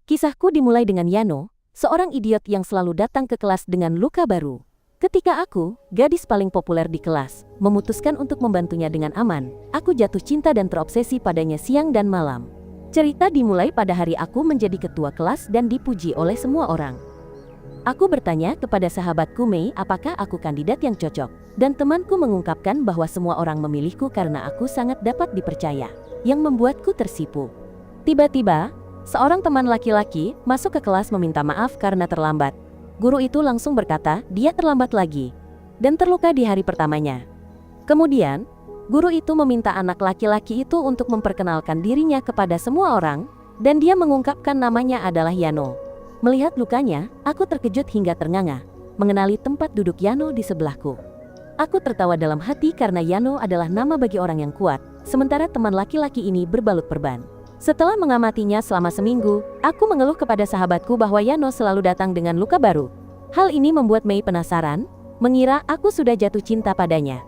Kisahku dimulai dengan Yano, seorang idiot yang selalu datang ke kelas dengan luka baru. Ketika aku, gadis paling populer di kelas, memutuskan untuk membantunya dengan aman, aku jatuh cinta dan terobsesi padanya siang dan malam. Cerita dimulai pada hari aku menjadi ketua kelas dan dipuji oleh semua orang. Aku bertanya kepada sahabatku Mei apakah aku kandidat yang cocok, dan temanku mengungkapkan bahwa semua orang memilihku karena aku sangat dapat dipercaya, yang membuatku tersipu. Tiba-tiba, seorang teman laki-laki masuk ke kelas meminta maaf karena terlambat. Guru itu langsung berkata dia terlambat lagi dan terluka di hari pertamanya. Kemudian, guru itu meminta anak laki-laki itu untuk memperkenalkan dirinya kepada semua orang, dan dia mengungkapkan namanya adalah Yano. Melihat lukanya, aku terkejut hingga ternganga, mengenali tempat duduk Yano di sebelahku. Aku tertawa dalam hati karena Yano adalah nama bagi orang yang kuat, sementara teman laki-laki ini berbalut perban. Setelah mengamatinya selama seminggu, aku mengeluh kepada sahabatku bahwa Yano selalu datang dengan luka baru. Hal ini membuat Mei penasaran, mengira aku sudah jatuh cinta padanya.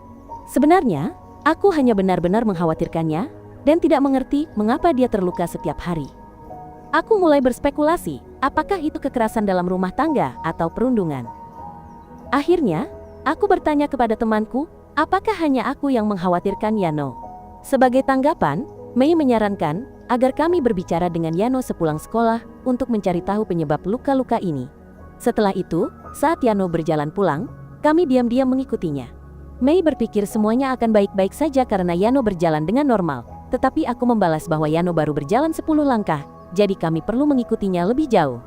Sebenarnya, aku hanya benar-benar mengkhawatirkannya, dan tidak mengerti mengapa dia terluka setiap hari. Aku mulai berspekulasi, apakah itu kekerasan dalam rumah tangga atau perundungan. Akhirnya, aku bertanya kepada temanku, apakah hanya aku yang mengkhawatirkan Yano? Sebagai tanggapan, Mei menyarankan agar kami berbicara dengan Yano sepulang sekolah untuk mencari tahu penyebab luka-luka ini. Setelah itu, saat Yano berjalan pulang, kami diam-diam mengikutinya. Mei berpikir semuanya akan baik-baik saja karena Yano berjalan dengan normal, tetapi aku membalas bahwa Yano baru berjalan 10 langkah, jadi kami perlu mengikutinya lebih jauh.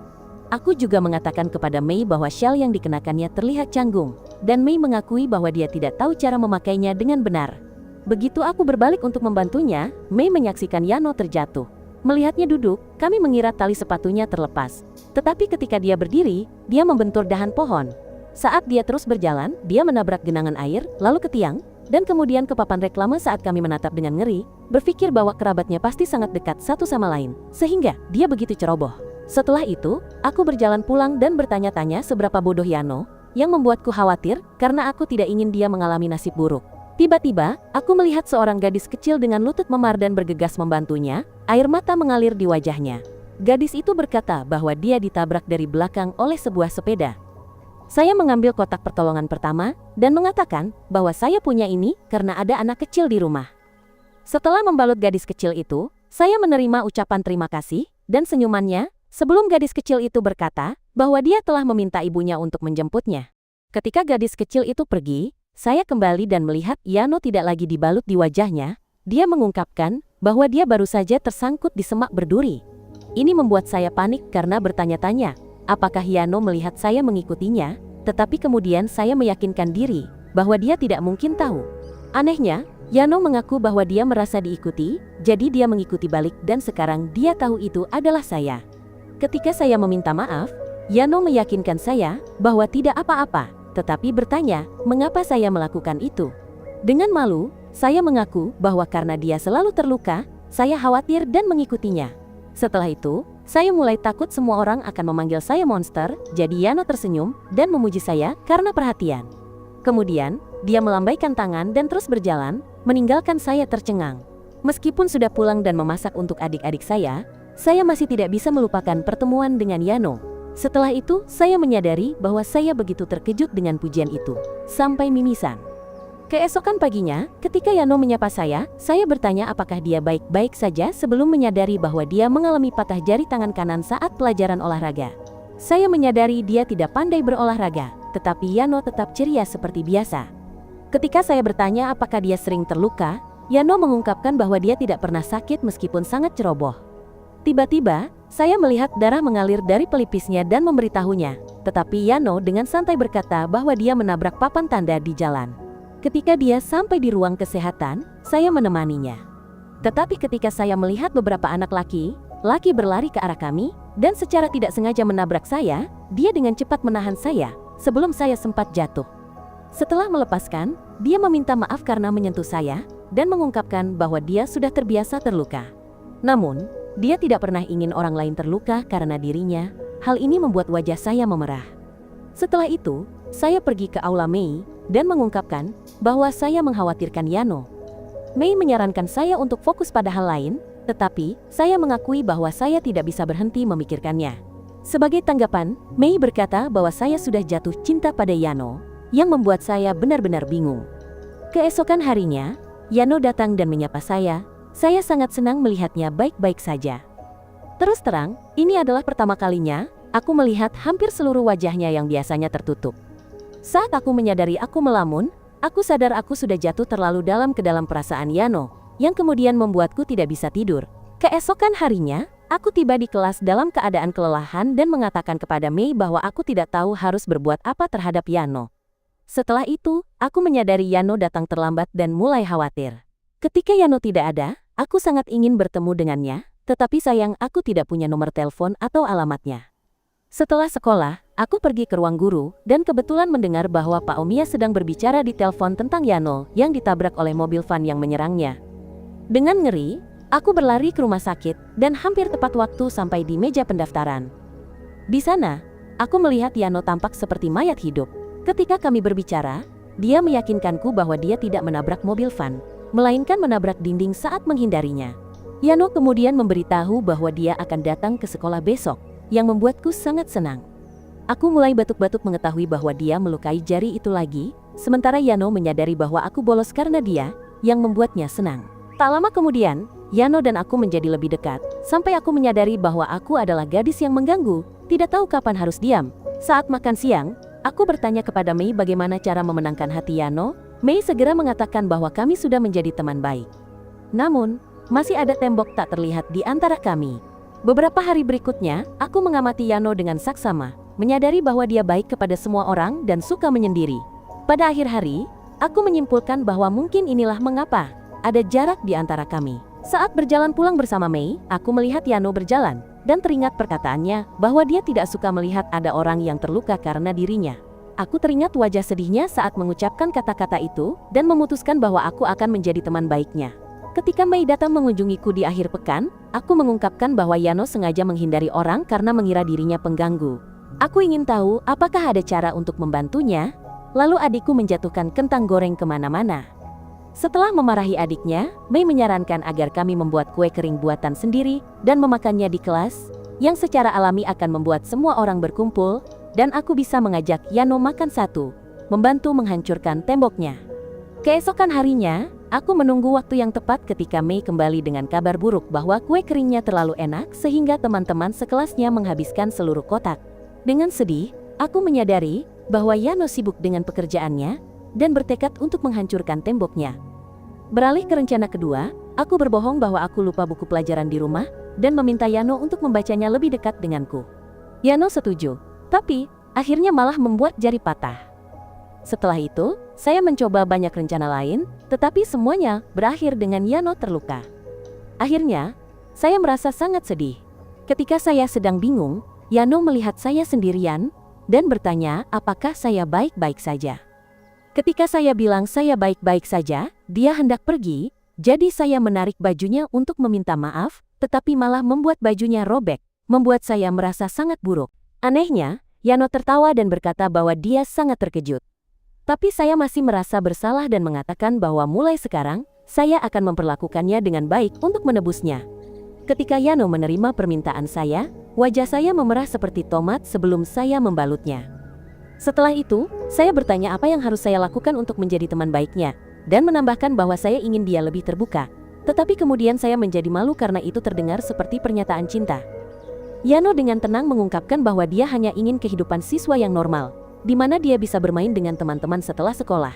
Aku juga mengatakan kepada Mei bahwa shawl yang dikenakannya terlihat canggung, dan Mei mengakui bahwa dia tidak tahu cara memakainya dengan benar. Begitu aku berbalik untuk membantunya, Mei menyaksikan Yano terjatuh. Melihatnya duduk, kami mengira tali sepatunya terlepas. Tetapi ketika dia berdiri, dia membentur dahan pohon. Saat dia terus berjalan, dia menabrak genangan air, lalu ke tiang, dan kemudian ke papan reklame. Saat kami menatap dengan ngeri, berpikir bahwa kerabatnya pasti sangat dekat satu sama lain, sehingga dia begitu ceroboh. Setelah itu, aku berjalan pulang dan bertanya-tanya seberapa bodoh Yano, yang membuatku khawatir karena aku tidak ingin dia mengalami nasib buruk. Tiba-tiba, aku melihat seorang gadis kecil dengan lutut memar dan bergegas membantunya, air mata mengalir di wajahnya. Gadis itu berkata bahwa dia ditabrak dari belakang oleh sebuah sepeda. Saya mengambil kotak pertolongan pertama, dan mengatakan bahwa saya punya ini karena ada anak kecil di rumah. Setelah membalut gadis kecil itu, saya menerima ucapan terima kasih, dan senyumannya, sebelum gadis kecil itu berkata bahwa dia telah meminta ibunya untuk menjemputnya. Ketika gadis kecil itu pergi, saya kembali dan melihat Yano tidak lagi dibalut di wajahnya. Dia mengungkapkan bahwa dia baru saja tersangkut di semak berduri. Ini membuat saya panik karena bertanya-tanya, apakah Yano melihat saya mengikutinya, tetapi kemudian saya meyakinkan diri bahwa dia tidak mungkin tahu. Anehnya, Yano mengaku bahwa dia merasa diikuti, jadi dia mengikuti balik dan sekarang dia tahu itu adalah saya. Ketika saya meminta maaf, Yano meyakinkan saya bahwa tidak apa-apa, tetapi bertanya, mengapa saya melakukan itu? Dengan malu, saya mengaku bahwa karena dia selalu terluka, saya khawatir dan mengikutinya. Setelah itu, saya mulai takut semua orang akan memanggil saya monster, jadi Yano tersenyum dan memuji saya karena perhatian. Kemudian, dia melambaikan tangan dan terus berjalan, meninggalkan saya tercengang. Meskipun sudah pulang dan memasak untuk adik-adik saya masih tidak bisa melupakan pertemuan dengan Yano. Setelah itu, saya menyadari bahwa saya begitu terkejut dengan pujian itu, sampai mimisan. Keesokan paginya, ketika Yano menyapa saya bertanya apakah dia baik-baik saja sebelum menyadari bahwa dia mengalami patah jari tangan kanan saat pelajaran olahraga. Saya menyadari dia tidak pandai berolahraga, tetapi Yano tetap ceria seperti biasa. Ketika saya bertanya apakah dia sering terluka, Yano mengungkapkan bahwa dia tidak pernah sakit meskipun sangat ceroboh. Tiba-tiba, saya melihat darah mengalir dari pelipisnya dan memberitahunya, tetapi Yano dengan santai berkata bahwa dia menabrak papan tanda di jalan. Ketika dia sampai di ruang kesehatan, saya menemaninya. Tetapi ketika saya melihat beberapa anak laki berlari ke arah kami, dan secara tidak sengaja menabrak saya, dia dengan cepat menahan saya, sebelum saya sempat jatuh. Setelah melepaskan, dia meminta maaf karena menyentuh saya, dan mengungkapkan bahwa dia sudah terbiasa terluka. Namun, dia tidak pernah ingin orang lain terluka karena dirinya. Hal ini membuat wajah saya memerah. Setelah itu, saya pergi ke aula Mei dan mengungkapkan bahwa saya mengkhawatirkan Yano. Mei menyarankan saya untuk fokus pada hal lain, tetapi saya mengakui bahwa saya tidak bisa berhenti memikirkannya. Sebagai tanggapan, Mei berkata bahwa saya sudah jatuh cinta pada Yano, yang membuat saya benar-benar bingung. Keesokan harinya, Yano datang dan menyapa saya. Saya sangat senang melihatnya baik-baik saja. Terus terang, ini adalah pertama kalinya aku melihat hampir seluruh wajahnya yang biasanya tertutup. Saat aku menyadari aku melamun, aku sadar aku sudah jatuh terlalu dalam ke dalam perasaan Yano, yang kemudian membuatku tidak bisa tidur. Keesokan harinya, aku tiba di kelas dalam keadaan kelelahan dan mengatakan kepada Mei bahwa aku tidak tahu harus berbuat apa terhadap Yano. Setelah itu, aku menyadari Yano datang terlambat dan mulai khawatir. Ketika Yano tidak ada, aku sangat ingin bertemu dengannya, tetapi sayang aku tidak punya nomor telepon atau alamatnya. Setelah sekolah, aku pergi ke ruang guru dan kebetulan mendengar bahwa Pak Omiya sedang berbicara di telepon tentang Yano yang ditabrak oleh mobil van yang menyerangnya. Dengan ngeri, aku berlari ke rumah sakit dan hampir tepat waktu sampai di meja pendaftaran. Di sana, aku melihat Yano tampak seperti mayat hidup. Ketika kami berbicara, dia meyakinkanku bahwa dia tidak menabrak mobil van, melainkan menabrak dinding saat menghindarinya. Yano kemudian memberitahu bahwa dia akan datang ke sekolah besok, yang membuatku sangat senang. Aku mulai batuk-batuk mengetahui bahwa dia melukai jari itu lagi, sementara Yano menyadari bahwa aku bolos karena dia, yang membuatnya senang. Tak lama kemudian, Yano dan aku menjadi lebih dekat, sampai aku menyadari bahwa aku adalah gadis yang mengganggu, tidak tahu kapan harus diam. Saat makan siang, aku bertanya kepada Mei bagaimana cara memenangkan hati Yano. Mei segera mengatakan bahwa kami sudah menjadi teman baik. Namun, masih ada tembok tak terlihat di antara kami. Beberapa hari berikutnya, aku mengamati Yano dengan saksama, menyadari bahwa dia baik kepada semua orang dan suka menyendiri. Pada akhir hari, aku menyimpulkan bahwa mungkin inilah mengapa ada jarak di antara kami. Saat berjalan pulang bersama Mei, aku melihat Yano berjalan, dan teringat perkataannya bahwa dia tidak suka melihat ada orang yang terluka karena dirinya. Aku teringat wajah sedihnya saat mengucapkan kata-kata itu, dan memutuskan bahwa aku akan menjadi teman baiknya. Ketika Mei datang mengunjungiku di akhir pekan, aku mengungkapkan bahwa Yano sengaja menghindari orang karena mengira dirinya pengganggu. Aku ingin tahu apakah ada cara untuk membantunya, lalu adikku menjatuhkan kentang goreng kemana-mana. Setelah memarahi adiknya, Mei menyarankan agar kami membuat kue kering buatan sendiri dan memakannya di kelas, yang secara alami akan membuat semua orang berkumpul, dan aku bisa mengajak Yano makan satu, membantu menghancurkan temboknya. Keesokan harinya, aku menunggu waktu yang tepat ketika Mei kembali dengan kabar buruk bahwa kue keringnya terlalu enak sehingga teman-teman sekelasnya menghabiskan seluruh kotak. Dengan sedih, aku menyadari bahwa Yano sibuk dengan pekerjaannya dan bertekad untuk menghancurkan temboknya. Beralih ke rencana kedua, aku berbohong bahwa aku lupa buku pelajaran di rumah dan meminta Yano untuk membacanya lebih dekat denganku. Yano setuju, tapi akhirnya malah membuat jari patah. Setelah itu, saya mencoba banyak rencana lain, tetapi semuanya berakhir dengan Yano terluka. Akhirnya, saya merasa sangat sedih. Ketika saya sedang bingung, Yano melihat saya sendirian dan bertanya apakah saya baik-baik saja. Ketika saya bilang saya baik-baik saja, dia hendak pergi, jadi saya menarik bajunya untuk meminta maaf, tetapi malah membuat bajunya robek, membuat saya merasa sangat buruk. Anehnya, Yano tertawa dan berkata bahwa dia sangat terkejut. Tapi saya masih merasa bersalah dan mengatakan bahwa mulai sekarang, saya akan memperlakukannya dengan baik untuk menebusnya. Ketika Yano menerima permintaan saya, wajah saya memerah seperti tomat sebelum saya membalutnya. Setelah itu, saya bertanya apa yang harus saya lakukan untuk menjadi teman baiknya, dan menambahkan bahwa saya ingin dia lebih terbuka. Tetapi kemudian saya menjadi malu karena itu terdengar seperti pernyataan cinta. Yano dengan tenang mengungkapkan bahwa dia hanya ingin kehidupan siswa yang normal, di mana dia bisa bermain dengan teman-teman setelah sekolah.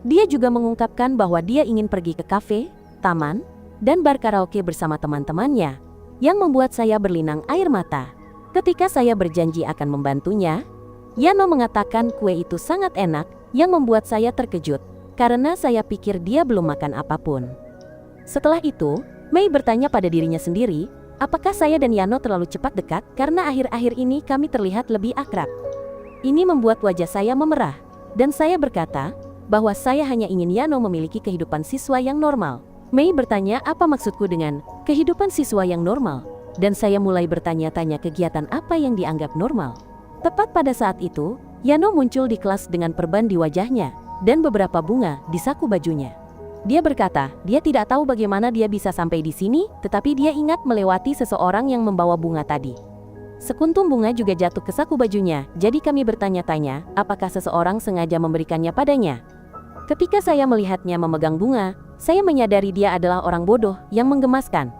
Dia juga mengungkapkan bahwa dia ingin pergi ke kafe, taman, dan bar karaoke bersama teman-temannya, yang membuat saya berlinang air mata. Ketika saya berjanji akan membantunya, Yano mengatakan kue itu sangat enak, yang membuat saya terkejut, karena saya pikir dia belum makan apapun. Setelah itu, Mei bertanya pada dirinya sendiri, apakah saya dan Yano terlalu cepat dekat karena akhir-akhir ini kami terlihat lebih akrab. Ini membuat wajah saya memerah, dan saya berkata bahwa saya hanya ingin Yano memiliki kehidupan siswa yang normal. Mei bertanya apa maksudku dengan kehidupan siswa yang normal, dan saya mulai bertanya-tanya kegiatan apa yang dianggap normal. Tepat pada saat itu, Yano muncul di kelas dengan perban di wajahnya, dan beberapa bunga di saku bajunya. Dia berkata, dia tidak tahu bagaimana dia bisa sampai di sini, tetapi dia ingat melewati seseorang yang membawa bunga tadi. Sekuntum bunga juga jatuh ke saku bajunya, jadi kami bertanya-tanya, apakah seseorang sengaja memberikannya padanya. Ketika saya melihatnya memegang bunga, saya menyadari dia adalah orang bodoh yang menggemaskan,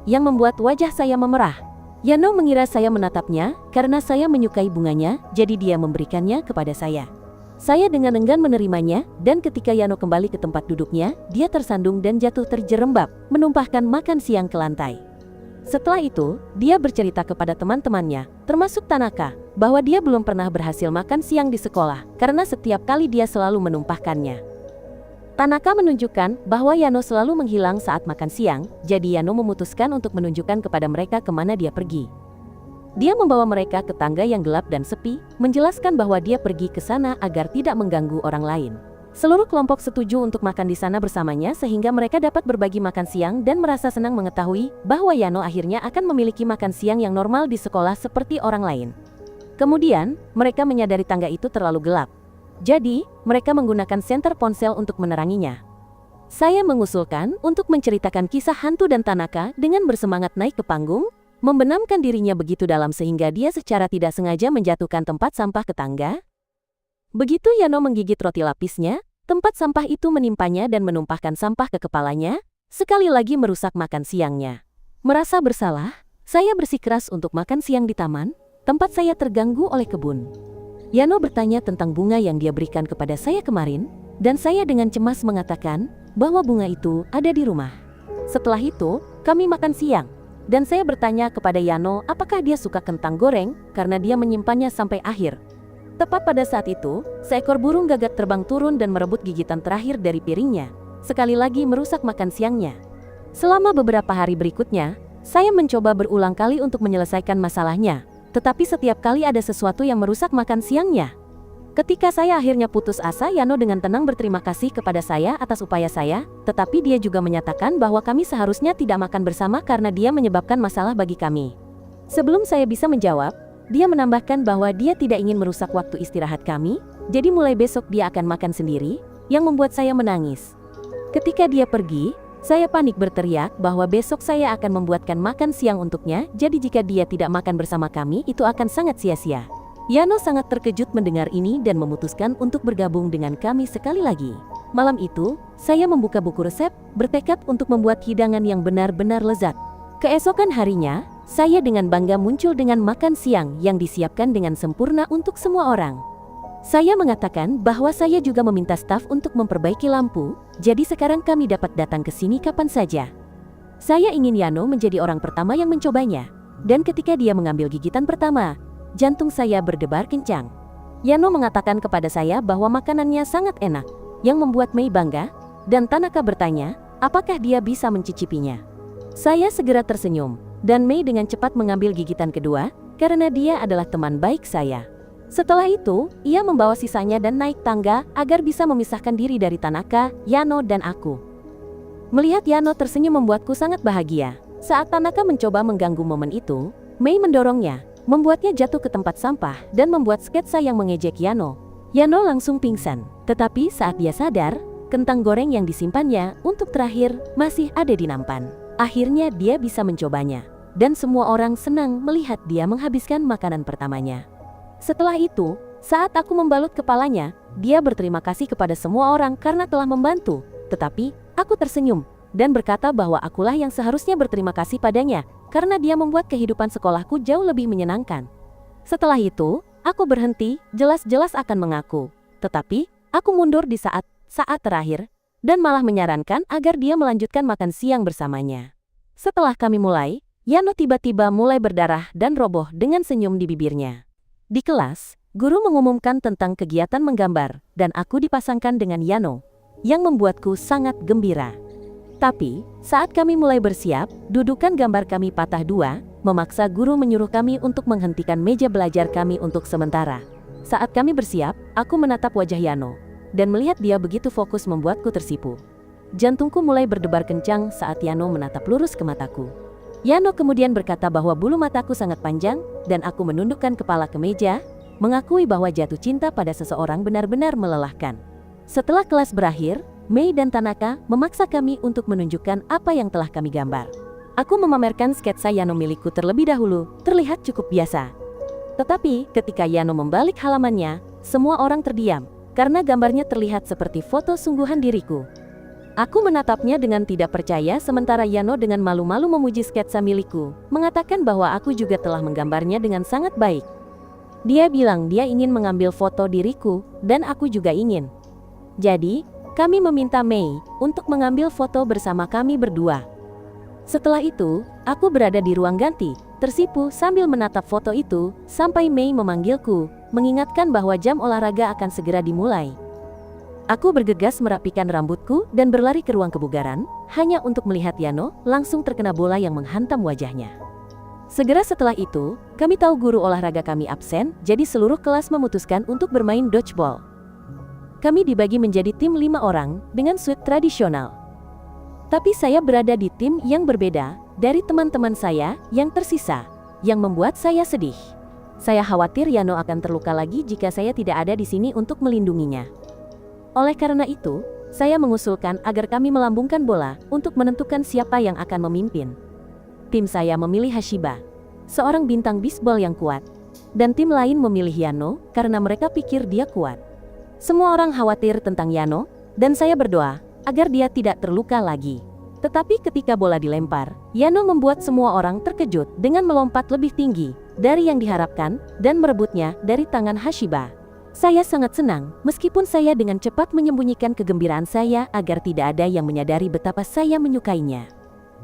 yang membuat wajah saya memerah. Yano mengira saya menatapnya, karena saya menyukai bunganya, jadi dia memberikannya kepada saya. Saya dengan enggan menerimanya, dan ketika Yano kembali ke tempat duduknya, dia tersandung dan jatuh terjerembab, menumpahkan makan siang ke lantai. Setelah itu, dia bercerita kepada teman-temannya, termasuk Tanaka, bahwa dia belum pernah berhasil makan siang di sekolah, karena setiap kali dia selalu menumpahkannya. Tanaka menunjukkan bahwa Yano selalu menghilang saat makan siang, jadi Yano memutuskan untuk menunjukkan kepada mereka kemana dia pergi. Dia membawa mereka ke tangga yang gelap dan sepi, menjelaskan bahwa dia pergi ke sana agar tidak mengganggu orang lain. Seluruh kelompok setuju untuk makan di sana bersamanya sehingga mereka dapat berbagi makan siang dan merasa senang mengetahui bahwa Yano akhirnya akan memiliki makan siang yang normal di sekolah seperti orang lain. Kemudian, mereka menyadari tangga itu terlalu gelap. Jadi, mereka menggunakan senter ponsel untuk meneranginya. Saya mengusulkan untuk menceritakan kisah hantu dan Tanaka dengan bersemangat naik ke panggung, membenamkan dirinya begitu dalam sehingga dia secara tidak sengaja menjatuhkan tempat sampah ke tangga. Begitu Yano menggigit roti lapisnya, tempat sampah itu menimpanya dan menumpahkan sampah ke kepalanya, sekali lagi merusak makan siangnya. Merasa bersalah, saya bersikeras untuk makan siang di taman, tempat saya terganggu oleh kebun. Yano bertanya tentang bunga yang dia berikan kepada saya kemarin, dan saya dengan cemas mengatakan bahwa bunga itu ada di rumah. Setelah itu, kami makan siang. Dan saya bertanya kepada Yano apakah dia suka kentang goreng karena dia menyimpannya sampai akhir. Tepat pada saat itu, seekor burung gagak terbang turun dan merebut gigitan terakhir dari piringnya, sekali lagi merusak makan siangnya. Selama beberapa hari berikutnya, saya mencoba berulang kali untuk menyelesaikan masalahnya, tetapi setiap kali ada sesuatu yang merusak makan siangnya. Ketika saya akhirnya putus asa, Yano dengan tenang berterima kasih kepada saya atas upaya saya, tetapi dia juga menyatakan bahwa kami seharusnya tidak makan bersama karena dia menyebabkan masalah bagi kami. Sebelum saya bisa menjawab, dia menambahkan bahwa dia tidak ingin merusak waktu istirahat kami, jadi mulai besok dia akan makan sendiri, yang membuat saya menangis. Ketika dia pergi, saya panik berteriak bahwa besok saya akan membuatkan makan siang untuknya, jadi jika dia tidak makan bersama kami itu akan sangat sia-sia. Yano sangat terkejut mendengar ini dan memutuskan untuk bergabung dengan kami sekali lagi. Malam itu, saya membuka buku resep, bertekad untuk membuat hidangan yang benar-benar lezat. Keesokan harinya, saya dengan bangga muncul dengan makan siang yang disiapkan dengan sempurna untuk semua orang. Saya mengatakan bahwa saya juga meminta staf untuk memperbaiki lampu, jadi sekarang kami dapat datang ke sini kapan saja. Saya ingin Yano menjadi orang pertama yang mencobanya, dan ketika dia mengambil gigitan pertama, jantung saya berdebar kencang. Yano mengatakan kepada saya bahwa makanannya sangat enak, yang membuat Mei bangga, dan Tanaka bertanya, apakah dia bisa mencicipinya. Saya segera tersenyum, dan Mei dengan cepat mengambil gigitan kedua, karena dia adalah teman baik saya. Setelah itu, ia membawa sisanya dan naik tangga agar bisa memisahkan diri dari Tanaka, Yano, dan aku. Melihat Yano tersenyum membuatku sangat bahagia. Saat Tanaka mencoba mengganggu momen itu, Mei mendorongnya, membuatnya jatuh ke tempat sampah dan membuat sketsa yang mengejek Yano. Yano langsung pingsan, tetapi saat dia sadar, kentang goreng yang disimpannya untuk terakhir masih ada di nampan. Akhirnya dia bisa mencobanya, dan semua orang senang melihat dia menghabiskan makanan pertamanya. Setelah itu, saat aku membalut kepalanya, dia berterima kasih kepada semua orang karena telah membantu, tetapi aku tersenyum dan berkata bahwa akulah yang seharusnya berterima kasih padanya, karena dia membuat kehidupan sekolahku jauh lebih menyenangkan. Setelah itu, aku berhenti, jelas-jelas akan mengaku. Tetapi, aku mundur di saat terakhir, dan malah menyarankan agar dia melanjutkan makan siang bersamanya. Setelah kami mulai, Yano tiba-tiba mulai berdarah dan roboh dengan senyum di bibirnya. Di kelas, guru mengumumkan tentang kegiatan menggambar, dan aku dipasangkan dengan Yano, yang membuatku sangat gembira. Tapi, saat kami mulai bersiap, dudukan gambar kami patah dua, memaksa guru menyuruh kami untuk menghentikan meja belajar kami untuk sementara. Saat kami bersiap, aku menatap wajah Yano, dan melihat dia begitu fokus membuatku tersipu. Jantungku mulai berdebar kencang saat Yano menatap lurus ke mataku. Yano kemudian berkata bahwa bulu mataku sangat panjang, dan aku menundukkan kepala ke meja, mengakui bahwa jatuh cinta pada seseorang benar-benar melelahkan. Setelah kelas berakhir, Mei dan Tanaka memaksa kami untuk menunjukkan apa yang telah kami gambar. Aku memamerkan sketsa Yano milikku terlebih dahulu, terlihat cukup biasa. Tetapi ketika Yano membalik halamannya, semua orang terdiam, karena gambarnya terlihat seperti foto sungguhan diriku. Aku menatapnya dengan tidak percaya sementara Yano dengan malu-malu memuji sketsa milikku, mengatakan bahwa aku juga telah menggambarnya dengan sangat baik. Dia bilang dia ingin mengambil foto diriku, dan aku juga ingin. Jadi, kami meminta Mei untuk mengambil foto bersama kami berdua. Setelah itu, aku berada di ruang ganti, tersipu sambil menatap foto itu, sampai Mei memanggilku, mengingatkan bahwa jam olahraga akan segera dimulai. Aku bergegas merapikan rambutku dan berlari ke ruang kebugaran, hanya untuk melihat Yano langsung terkena bola yang menghantam wajahnya. Segera setelah itu, kami tahu guru olahraga kami absen, jadi seluruh kelas memutuskan untuk bermain dodgeball. Kami dibagi menjadi tim 5 orang dengan suit tradisional. Tapi saya berada di tim yang berbeda dari teman-teman saya yang tersisa, yang membuat saya sedih. Saya khawatir Yano akan terluka lagi jika saya tidak ada di sini untuk melindunginya. Oleh karena itu, saya mengusulkan agar kami melambungkan bola untuk menentukan siapa yang akan memimpin. Tim saya memilih Hashiba, seorang bintang bisbol yang kuat, dan tim lain memilih Yano karena mereka pikir dia kuat. Semua orang khawatir tentang Yano, dan saya berdoa agar dia tidak terluka lagi. Tetapi ketika bola dilempar, Yano membuat semua orang terkejut dengan melompat lebih tinggi dari yang diharapkan dan merebutnya dari tangan Hashiba. Saya sangat senang, meskipun saya dengan cepat menyembunyikan kegembiraan saya agar tidak ada yang menyadari betapa saya menyukainya.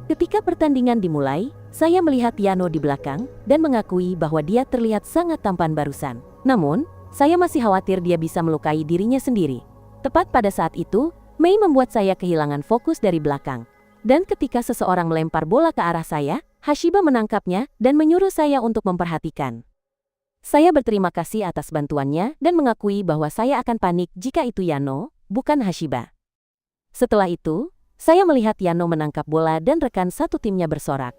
Ketika pertandingan dimulai, saya melihat Yano di belakang dan mengakui bahwa dia terlihat sangat tampan barusan. Namun, saya masih khawatir dia bisa melukai dirinya sendiri. Tepat pada saat itu, Mei membuat saya kehilangan fokus dari belakang. Dan ketika seseorang melempar bola ke arah saya, Hashiba menangkapnya dan menyuruh saya untuk memperhatikan. Saya berterima kasih atas bantuannya dan mengakui bahwa saya akan panik jika itu Yano, bukan Hashiba. Setelah itu, saya melihat Yano menangkap bola dan rekan satu timnya bersorak.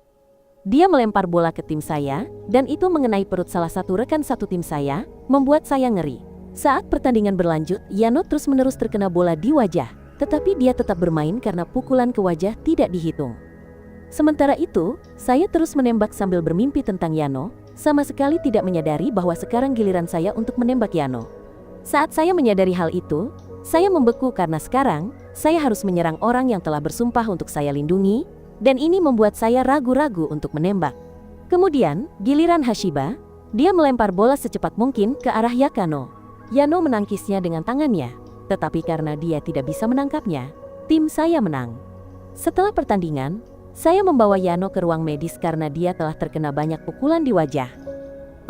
Dia melempar bola ke tim saya, dan itu mengenai perut salah satu rekan satu tim saya, membuat saya ngeri. Saat pertandingan berlanjut, Yano terus-menerus terkena bola di wajah, tetapi dia tetap bermain karena pukulan ke wajah tidak dihitung. Sementara itu, saya terus menembak sambil bermimpi tentang Yano, sama sekali tidak menyadari bahwa sekarang giliran saya untuk menembak Yano. Saat saya menyadari hal itu, saya membeku karena sekarang, saya harus menyerang orang yang telah bersumpah untuk saya lindungi, dan ini membuat saya ragu-ragu untuk menembak. Kemudian, giliran Hashiba, dia melempar bola secepat mungkin ke arah Yakano. Yano menangkisnya dengan tangannya, tetapi karena dia tidak bisa menangkapnya, tim saya menang. Setelah pertandingan, saya membawa Yano ke ruang medis karena dia telah terkena banyak pukulan di wajah.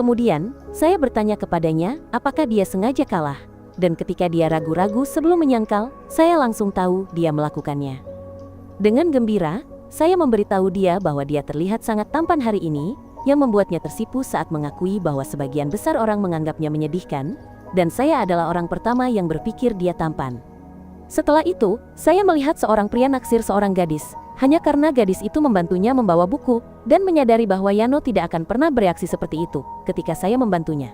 Kemudian, saya bertanya kepadanya apakah dia sengaja kalah, dan ketika dia ragu-ragu sebelum menyangkal, saya langsung tahu dia melakukannya. Dengan gembira, saya memberitahu dia bahwa dia terlihat sangat tampan hari ini, yang membuatnya tersipu saat mengakui bahwa sebagian besar orang menganggapnya menyedihkan, dan saya adalah orang pertama yang berpikir dia tampan. Setelah itu, saya melihat seorang pria naksir seorang gadis, hanya karena gadis itu membantunya membawa buku, dan menyadari bahwa Yano tidak akan pernah bereaksi seperti itu ketika saya membantunya.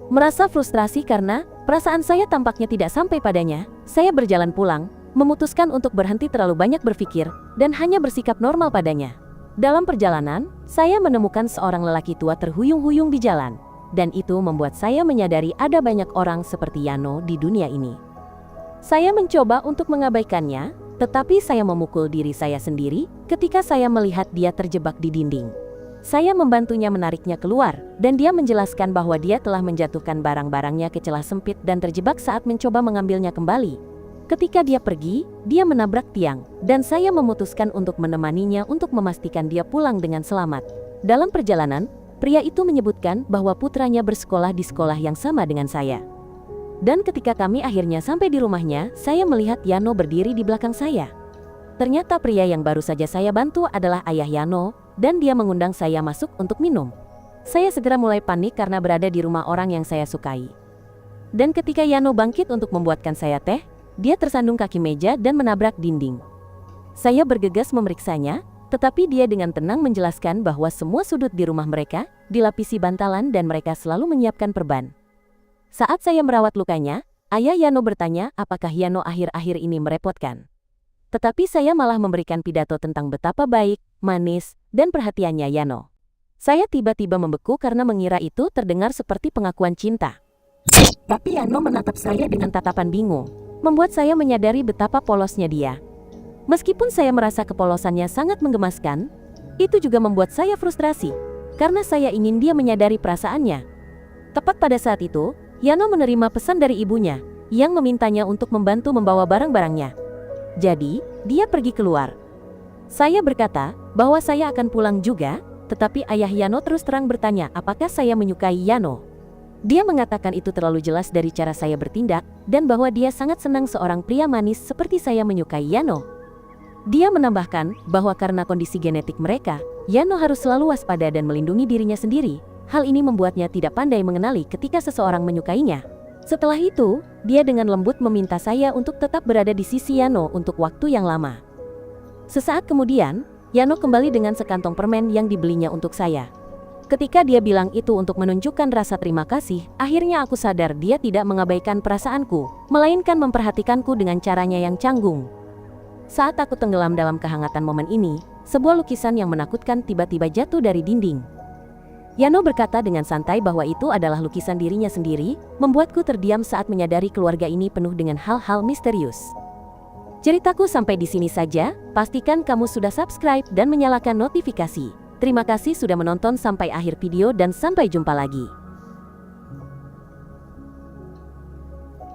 Merasa frustrasi karena perasaan saya tampaknya tidak sampai padanya, saya berjalan pulang, memutuskan untuk berhenti terlalu banyak berpikir, dan hanya bersikap normal padanya. Dalam perjalanan, saya menemukan seorang lelaki tua terhuyung-huyung di jalan, dan itu membuat saya menyadari ada banyak orang seperti Yano di dunia ini. Saya mencoba untuk mengabaikannya, tetapi saya memukul diri saya sendiri ketika saya melihat dia terjebak di dinding. Saya membantunya menariknya keluar, dan dia menjelaskan bahwa dia telah menjatuhkan barang-barangnya ke celah sempit dan terjebak saat mencoba mengambilnya kembali. Ketika dia pergi, dia menabrak tiang, dan saya memutuskan untuk menemaninya untuk memastikan dia pulang dengan selamat. Dalam perjalanan, pria itu menyebutkan bahwa putranya bersekolah di sekolah yang sama dengan saya. Dan ketika kami akhirnya sampai di rumahnya, saya melihat Yano berdiri di belakang saya. Ternyata pria yang baru saja saya bantu adalah ayah Yano, dan dia mengundang saya masuk untuk minum. Saya segera mulai panik karena berada di rumah orang yang saya sukai. Dan ketika Yano bangkit untuk membuatkan saya teh, dia tersandung kaki meja dan menabrak dinding. Saya bergegas memeriksanya, tetapi dia dengan tenang menjelaskan bahwa semua sudut di rumah mereka dilapisi bantalan dan mereka selalu menyiapkan perban. Saat saya merawat lukanya, Ayah Yano bertanya apakah Yano akhir-akhir ini merepotkan. Tetapi saya malah memberikan pidato tentang betapa baik, manis, dan perhatiannya Yano. Saya tiba-tiba membeku karena mengira itu terdengar seperti pengakuan cinta. Tapi Yano menatap saya dengan tatapan bingung, membuat saya menyadari betapa polosnya dia. Meskipun saya merasa kepolosannya sangat menggemaskan, itu juga membuat saya frustrasi, karena saya ingin dia menyadari perasaannya. Tepat pada saat itu, Yano menerima pesan dari ibunya, yang memintanya untuk membantu membawa barang-barangnya. Jadi, dia pergi keluar. Saya berkata bahwa saya akan pulang juga, tetapi ayah Yano terus terang bertanya apakah saya menyukai Yano. Dia mengatakan itu terlalu jelas dari cara saya bertindak, dan bahwa dia sangat senang seorang pria manis seperti saya menyukai Yano. Dia menambahkan bahwa karena kondisi genetik mereka, Yano harus selalu waspada dan melindungi dirinya sendiri. Hal ini membuatnya tidak pandai mengenali ketika seseorang menyukainya. Setelah itu, dia dengan lembut meminta saya untuk tetap berada di sisi Yano untuk waktu yang lama. Sesaat kemudian, Yano kembali dengan sekantong permen yang dibelinya untuk saya. Ketika dia bilang itu untuk menunjukkan rasa terima kasih, akhirnya aku sadar dia tidak mengabaikan perasaanku, melainkan memperhatikanku dengan caranya yang canggung. Saat aku tenggelam dalam kehangatan momen ini, sebuah lukisan yang menakutkan tiba-tiba jatuh dari dinding. Yano berkata dengan santai bahwa itu adalah lukisan dirinya sendiri, membuatku terdiam saat menyadari keluarga ini penuh dengan hal-hal misterius. Ceritaku sampai di sini saja, pastikan kamu sudah subscribe dan menyalakan notifikasi. Terima kasih sudah menonton sampai akhir video dan sampai jumpa lagi.